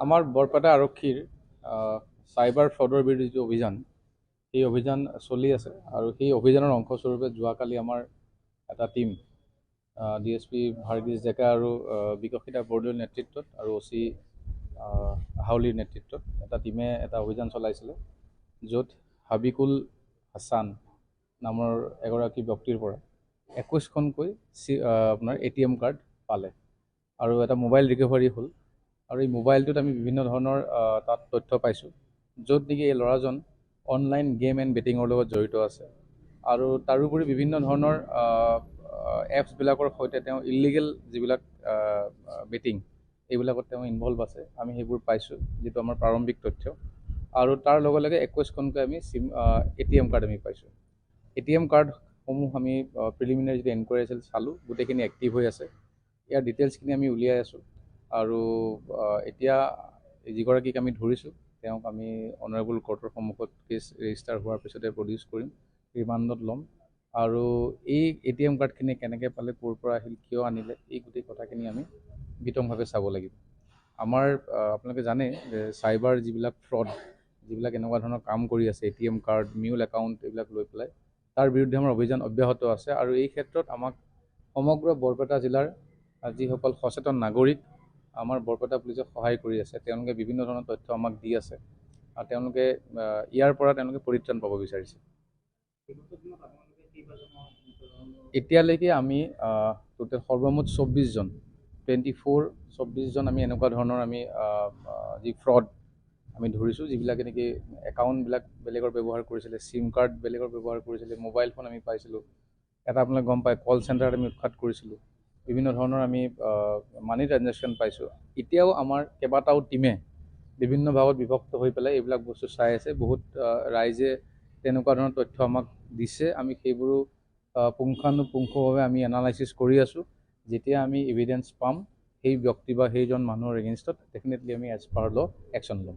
আমাৰ বৰপেটা আৰক্ষীৰ চাইবাৰ ফ্ৰডৰ বিৰুদ্ধে যিটো অভিযান, সেই অভিযান চলি আছে আৰু সেই অভিযানৰ অংশস্বৰূপে যোৱাকালি আমাৰ এটা টীম DSP ভাৰ্গীছ ডেকা আৰু বিকশিতা বৰদলৈৰ নেতৃত্বত আৰু OC হাউলিৰ নেতৃত্বত এটা টীমে এটা অভিযান চলাইছিলে, য'ত হাবিকুল হাছান নামৰ এগৰাকী ব্যক্তিৰ পৰা 21খনকৈ আপোনাৰ ATM কাৰ্ড পালে আৰু এটা মোবাইল ৰিকভাৰী হ'ল। আৰু এই মোবাইলটোত আমি বিভিন্ন ধৰণৰ তাত তথ্য পাইছোঁ, য'ত নেকি এই ল'ৰাজন অনলাইন গেম এণ্ড বেটিঙৰ লগত জড়িত আছে আৰু তাৰোপৰি বিভিন্ন ধৰণৰ এপছবিলাকৰ সৈতে তেওঁ ইলিগেল যিবিলাক বেটিং, এইবিলাকত তেওঁ ইনভলভ আছে। আমি সেইবোৰ পাইছোঁ, যিটো আমাৰ প্ৰাৰম্ভিক তথ্য। আৰু তাৰ লগে লগে 21খনকৈ আমি ATM কাৰ্ড আমি পাইছোঁ। ATM কাৰ্ডসমূহ আমি প্ৰিলিমিনাৰী যিটো এনকুৱাৰী আছিল চালোঁ, গোটেইখিনি এক্টিভ হৈ আছে। ইয়াৰ ডিটেইলছখিনি আমি উলিয়াই আছোঁ আৰু এতিয়া যিগৰাকীক আমি ধৰিছোঁ, তেওঁক আমি অনাৰেবল কোৰ্টৰ সন্মুখত কেছ ৰেজিষ্টাৰ হোৱাৰ পিছতে প্ৰডিউচ কৰিম, ৰিমাণ্ডত ল'ম। আৰু এই ATM কাৰ্ডখিনি কেনেকৈ পালে, ক'ৰ পৰা আহিল, কিয় আনিলে, এই গোটেই কথাখিনি আমি বিতংভাৱে চাব লাগিব। আমাৰ আপোনালোকে জানে যে চাইবাৰ যিবিলাক ফ্ৰড, যিবিলাক এনেকুৱা ধৰণৰ কাম কৰি আছে, ATM কাৰ্ড, মিউল একাউণ্ট এইবিলাক লৈ পেলাই, তাৰ বিৰুদ্ধে আমাৰ অভিযান অব্যাহত আছে। আৰু এই ক্ষেত্ৰত আমাক সমগ্ৰ বৰপেটা জিলাৰ যিসকল সচেতন নাগৰিক আমাৰ বৰপেটা পুলিচে সহায় কৰি আছে, তেওঁলোকে বিভিন্ন ধৰণৰ তথ্য আমাক দি আছে আৰু তেওঁলোকে ইয়াৰ পৰা পৰিত্ৰাণ পাব বিচাৰিছে। এতিয়ালৈকে আমি টোটেল সৰ্বমুঠ 24জন আমি এনেকুৱা ধৰণৰ আমি যি ফ্ৰড আমি ধৰিছোঁ, যিবিলাকে নেকি একাউণ্টবিলাক বেলেগৰ ব্যৱহাৰ কৰিছিলে, চিম কাৰ্ড বেলেগৰ ব্যৱহাৰ কৰিছিলে, মোবাইল ফোন আমি পাইছিলোঁ। এটা আপোনালোকে গম পায়, কল চেণ্টাৰত আমি উৎখাত কৰিছিলোঁ। বিভিন্ন ধৰণৰ আমি মানি ট্ৰেঞ্জেকশ্যন পাইছোঁ। এতিয়াও আমাৰ কেইবাটাও টীমে বিভিন্ন ভাগত বিভক্ত হৈ পেলাই এইবিলাক বস্তু চাই আছে। বহুত ৰাইজে তেনেকুৱা ধৰণৰ তথ্য আমাক দিছে, আমি সেইবোৰো পুংখানুপুংখভাৱে আমি এনালাইচিছ কৰি আছোঁ। যেতিয়া আমি এভিডেঞ্চ পাম সেই ব্যক্তি বা সেইজন মানুহৰ এগেইনষ্টত, ডেফিনেটলি আমি এজ পাৰ ল' একশ্যন ল'ম।